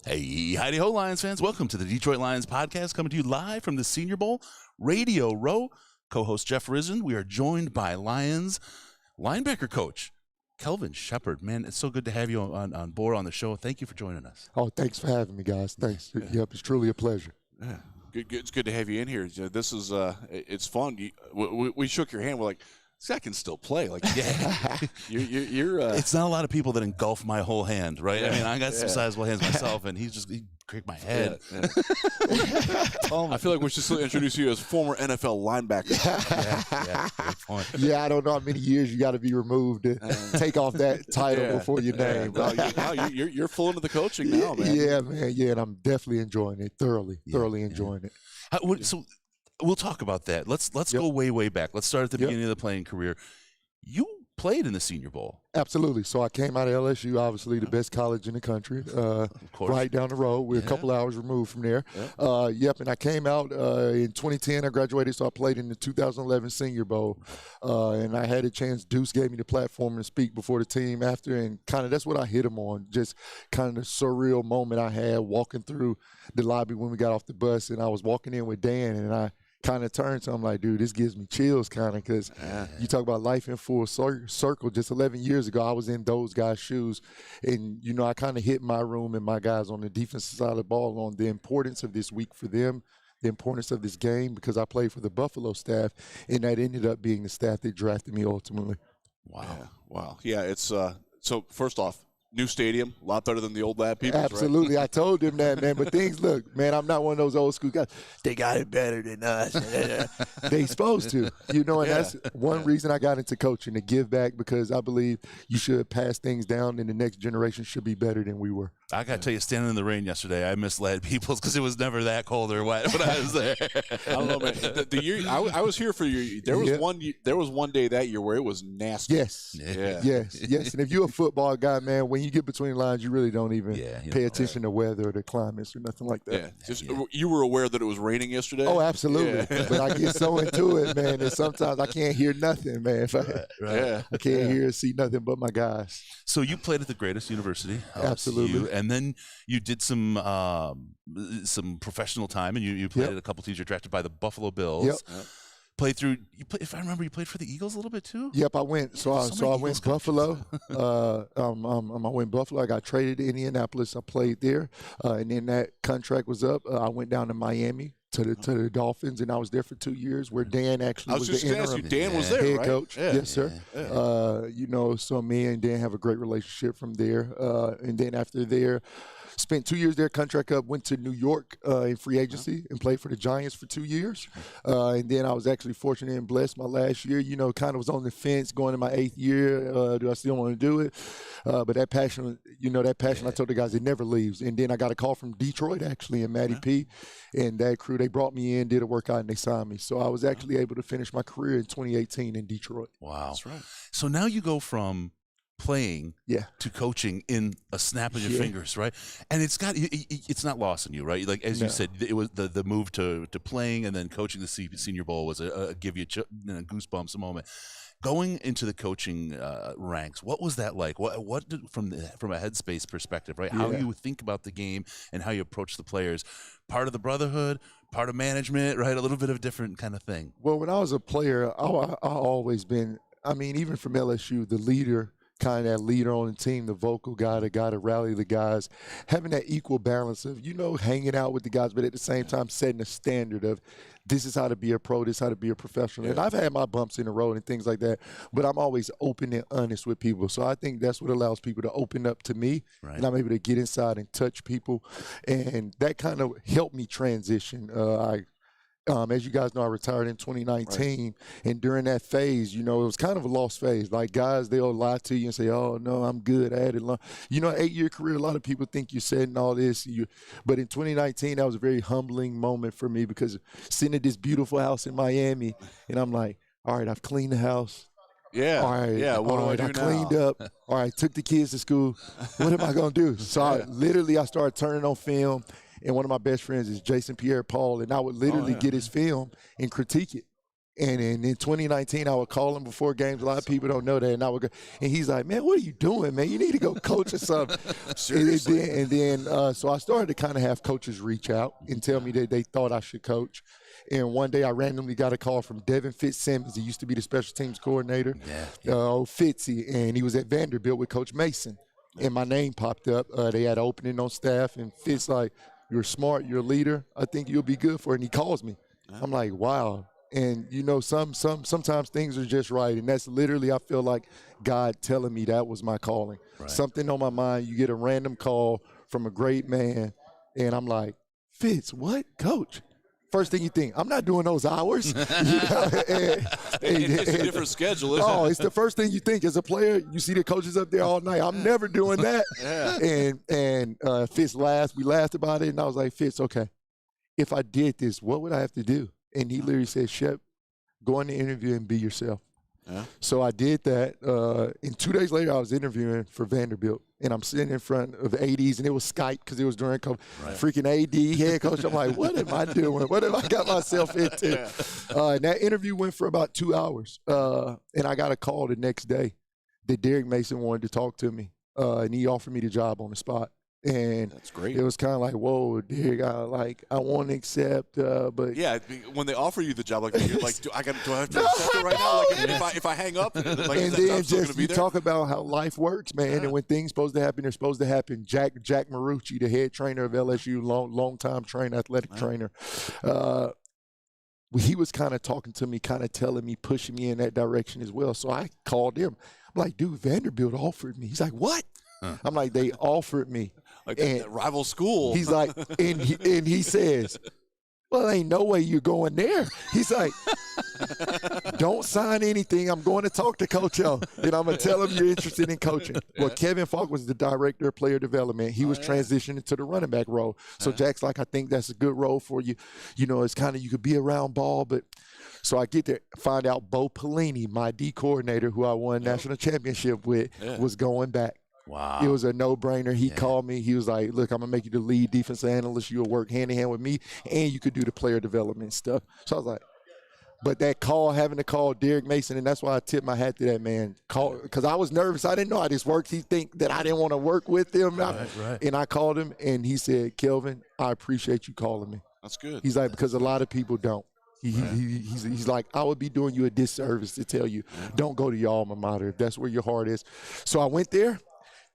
Hey, howdy ho, Lions fans. Welcome to the Detroit Lions podcast, coming to you live from the Senior Bowl Radio Row. Co-host Jeff Risen. We are joined by Lions linebacker coach Kelvin Sheppard. Man, it's so good to have you on board on the show. Thank you for joining us. Oh, thanks for having me, guys. Thanks. Yep, it's truly a pleasure. Yeah. Good. It's good to have you in here. This is it's fun. We shook your hand. We're like, this guy can still play. Like, yeah, you're it's not a lot of people that engulf my whole hand, right? Yeah, I mean, I got some sizable hands myself, and he cracked my head. Yeah. I feel like we should still introduce you as former NFL linebacker. Great point. Yeah, I don't know how many years you got to be removed to take off that title before your name. You're full into the coaching now, man. Yeah, man. Yeah, and I'm definitely enjoying it thoroughly enjoying it. So we'll talk about that. Let's go way back. Let's start at the beginning of the playing career. You played in the Senior Bowl. Absolutely. So I came out of LSU, obviously the best college in the country, right down the road. We're a couple hours removed from there. And I came out in 2010. I graduated, so I played in the 2011 Senior Bowl. And I had a chance. Deuce gave me the platform to speak before the team after, and kind of that's what I hit him on, just kind of the surreal moment I had walking through the lobby when we got off the bus. And I was walking in with Dan, and I kind of turned to him like, dude, this gives me chills kind of, because you talk about life in full circle. Just 11 years ago, I was in those guys' shoes. And, I kind of hit my room and my guys on the defensive side of the ball on the importance of this week for them, the importance of this game, because I played for the Buffalo staff, and that ended up being the staff that drafted me ultimately. Wow. Yeah, it's so first off, new stadium, a lot better than the old lab people. Absolutely. Right? I told them that, man. But things, look, man, I'm not one of those old school guys. They got it better than us. They supposed to, and that's one reason I got into coaching, to give back, because I believe you should pass things down and the next generation should be better than we were. I got to tell you, standing in the rain yesterday, I misled people because it was never that cold or wet when I was there. I don't know, man. The year I was here for you. There was one day that year where it was nasty. Yes. And if you're a football guy, man, when you get between the lines, you really don't even pay attention to weather or the climates or nothing like that. You were aware that it was raining yesterday? Oh, absolutely. But I get so into it, man, and sometimes I can't hear nothing, man. I can't hear or see nothing but my guys. So you played at the greatest university. Absolutely. And then you did some professional time, and you played at a couple teams. You're drafted by the Buffalo Bills. If I remember, you played for the Eagles a little bit too. Yep, I went. So I went Buffalo. I went Buffalo. I got traded to Indianapolis. I played there, and then that contract was up. I went down to Miami to the Dolphins, and I was there for 2 years, where Dan actually was the interim Dan was there, head right? coach. Yeah. Yes, sir. So me and Dan have a great relationship from there, and then after there, spent 2 years there, contract up, went to New York in free agency and played for the Giants for 2 years. And then I was actually fortunate and blessed my last year, kind of was on the fence going in my 8th year. Do I still want to do it? But that passion, I told the guys, it never leaves. And then I got a call from Detroit, actually, and Matty P. And that crew, they brought me in, did a workout, and they signed me. So I was actually able to finish my career in 2018 in Detroit. Wow. That's right. So now you go from playing to coaching in a snap of your fingers, right? And it's not lost on you, right? Like, as you said, it was the move to playing and then coaching the Senior Bowl was a give you goosebumps moment. Going into the coaching ranks, what was that like? What did, from a headspace perspective, right? How you think about the game and how you approach the players, part of the brotherhood, part of management, right? A little bit of a different kind of thing. Well, when I was a player, I always been, even from LSU, the leader, kind of that leader on the team, the vocal guy, the guy to rally the guys, having that equal balance of, hanging out with the guys, but at the same time setting a standard of this is how to be a pro, this is how to be a professional. And I've had my bumps in the road and things like that, but I'm always open and honest with people. So I think that's what allows people to open up to me, and I'm able to get inside and touch people. And that kind of helped me transition. As you guys know, I retired in 2019, and during that phase, it was kind of a lost phase. Like, guys, they'll lie to you and say, oh, no, I'm good. I had it long. 8-year career, a lot of people think you're setting all this. But in 2019, that was a very humbling moment for me, because sitting at this beautiful house in Miami, and I'm like, all right, I've cleaned the house. Yeah. All right. Yeah. What do I do now? now? Cleaned up. All right. Took the kids to school. What am I going to do? So I started turning on film. And one of my best friends is Jason Pierre-Paul, and I would literally get his film and critique it. And in 2019, I would call him before games. A lot of people don't know that. And I would go, and he's like, man, what are you doing, man? You need to go coach or something. Seriously. And then so I started to kind of have coaches reach out and tell me that they thought I should coach. And one day I randomly got a call from Devin Fitzsimmons. He used to be the special teams coordinator, Fitzy, and he was at Vanderbilt with Coach Mason. And my name popped up. They had an opening on staff, and Fitz like, you're smart, you're a leader. I think you'll be good for it. And he calls me. I'm like, wow. And, you know, sometimes things are just right. And that's literally, I feel like God telling me that was my calling. Right. Something on my mind. You get a random call from a great man, and I'm like, Fitz, what? Coach? First thing you think, I'm not doing those hours. It's a different schedule, isn't it? It's the first thing you think as a player. You see the coaches up there all night. I'm never doing that. And Fitz laughed. We laughed about it, and I was like, Fitz, okay, if I did this, what would I have to do? And he literally said, Shep, go in the interview and be yourself. Yeah. So I did that. And 2 days later, I was interviewing for Vanderbilt. And I'm sitting in front of ADs, and it was Skype because it was during COVID. Right. Freaking AD, head coach. I'm like, what am I doing? What have I got myself into? And that interview went for about 2 hours. And I got a call the next day that Derek Mason wanted to talk to me. And he offered me the job on the spot. And that's great. It was kind of like, whoa, Derek, I want to accept, but yeah, when they offer you the job, like you're like, do I have to accept it right now? Like if I hang up, like, and then just you talk about how life works, man. Yeah. And when things supposed to happen, they're supposed to happen. Jack Marucci, the head trainer of LSU, long time trainer, athletic trainer. He was kind of talking to me, kind of telling me, pushing me in that direction as well. So I called him. I'm like, dude, Vanderbilt offered me. He's like, what? I'm like, they offered me. Like that rival school. He's like, and he says, well, ain't no way you're going there. He's like, don't sign anything. I'm going to talk to Coach O, and I'm going to tell him you're interested in coaching. Well, Kevin Falk was the director of player development. He was transitioning to the running back role. So Jack's like, I think that's a good role for you. You know, it's kind of, you could be around ball, but so I get there, find out Bo Pelini, my D coordinator, who I won national championship with, was going back. Wow. It was a no-brainer. He called me. He was like, look, I'm going to make you the lead defensive analyst. You'll work hand-in-hand with me, and you could do the player development stuff. So I was like, but that call, having to call Derek Mason, and that's why I tipped my hat to that man. Because I was nervous. I didn't know how this worked. He think that I didn't want to work with him. Right. And I called him, and he said, Kelvin, I appreciate you calling me. That's good. He's like, because a lot of people don't. He's like, I would be doing you a disservice to tell you, don't go to your alma mater if that's where your heart is. So I went there.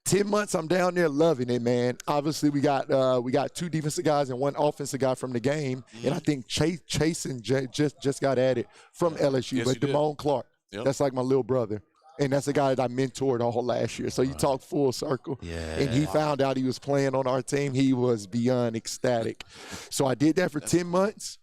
10 months, I'm down there loving it, man. Obviously, we got 2 defensive guys and 1 offensive guy from the game, and I think Chase and just got added from LSU, yes, but Damone Clark, that's like my little brother. And that's a guy that I mentored all last year. So you talk full circle. Yeah. And he found out he was playing on our team. He was beyond ecstatic. So I did that for 10 months.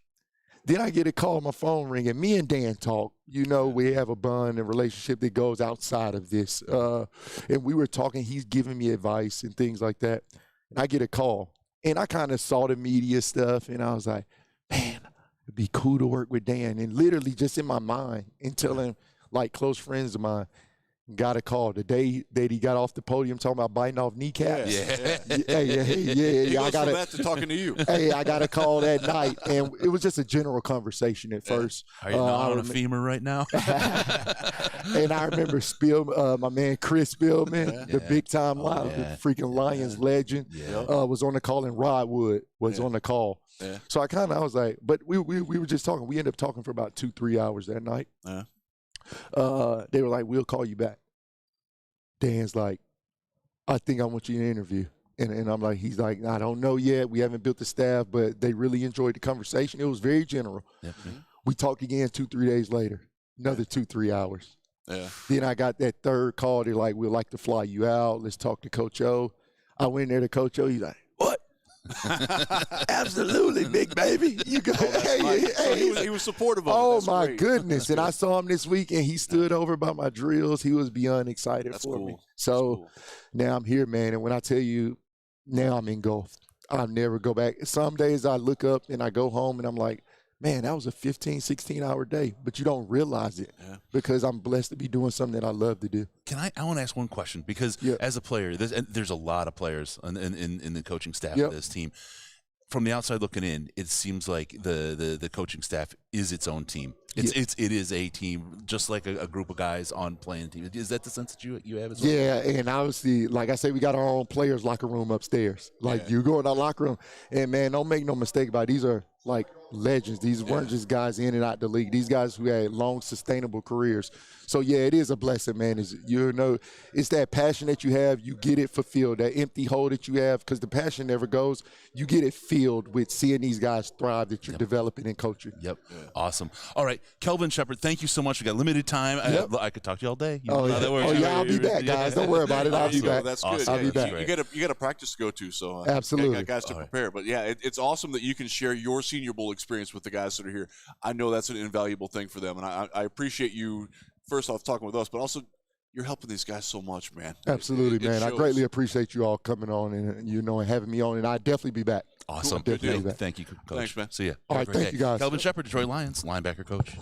Then I get a call, my phone ringing. Me and Dan talk. You know, we have a bond and relationship that goes outside of this. And we were talking. He's giving me advice and things like that. And I get a call. And I kind of saw the media stuff. And I was like, man, it'd be cool to work with Dan. And literally just in my mind and telling, like, close friends of mine, got a call the day that he got off the podium talking about biting off kneecaps. Yeah. He goes from that to talking to you. Hey, I got a call that night, and it was just a general conversation at first. Are you not on a femur right now? And I remember my man Chris Spielman, the big-time the freaking Lions legend, was on the call, and Rod Wood was on the call. Yeah. So I was like, but we were just talking. We ended up talking for about 2-3 hours that night. Yeah. They were like, we'll call you back. Dan's like, I think I want you to interview. And I'm like, he's like, I don't know yet. We haven't built the staff, but they really enjoyed the conversation. It was very general. Mm-hmm. We talked again 2-3 days later, another 2-3 hours. Yeah. Then I got that third call. They're like, we'd like to fly you out. Let's talk to Coach O. I went there to Coach O. He's like, what? Absolutely, big baby. You go. He was supportive of it. Oh, that's my great. goodness. And I saw him this week, and he stood over by my drills. He was beyond excited for me. So now I'm here, man. And when I tell you, now I'm engulfed. I'll never go back. Some days I look up and I go home, and I'm like, man, that was a 15, 16-hour day. But you don't realize it because I'm blessed to be doing something that I love to do. I want to ask one question because as a player, there's a lot of players in the coaching staff of this team. from the outside looking in, it seems like the coaching staff is its own team. It is a team, just like a group of guys on playing team. Is that the sense that you have as well? Yeah, and obviously, like I said, we got our own players' locker room upstairs. Like you go in our locker room, and man, don't make no mistake about it. These are like legends. These weren't just guys in and out the league. These guys who had long, sustainable careers. So yeah, it is a blessing, man. It's that passion that you have. You get it fulfilled. That empty hole that you have, because the passion never goes. You get it filled with seeing these guys thrive that you're developing and coaching. Yep. Yeah. Awesome. All right, Kelvin, Sheppard, thank you so much. We got limited time. I could talk to you all day. I'll be back, guys. Don't worry about it. I'll be back. That's good. Awesome. I'll be back. You got a practice to go to, so absolutely, got guys to prepare. But yeah, it's awesome that you can share your Senior Bowl experience with the guys that are here. I know that's an invaluable thing for them, and I appreciate you first off talking with us, but also you're helping these guys so much, man. Absolutely, man. I greatly appreciate you all coming on and and having me on, and I'll definitely be back. Awesome. Definitely back. Thank you, Coach. Thanks, man. See ya. All right, thank you, guys. Kelvin Sheppard, Detroit Lions linebacker coach.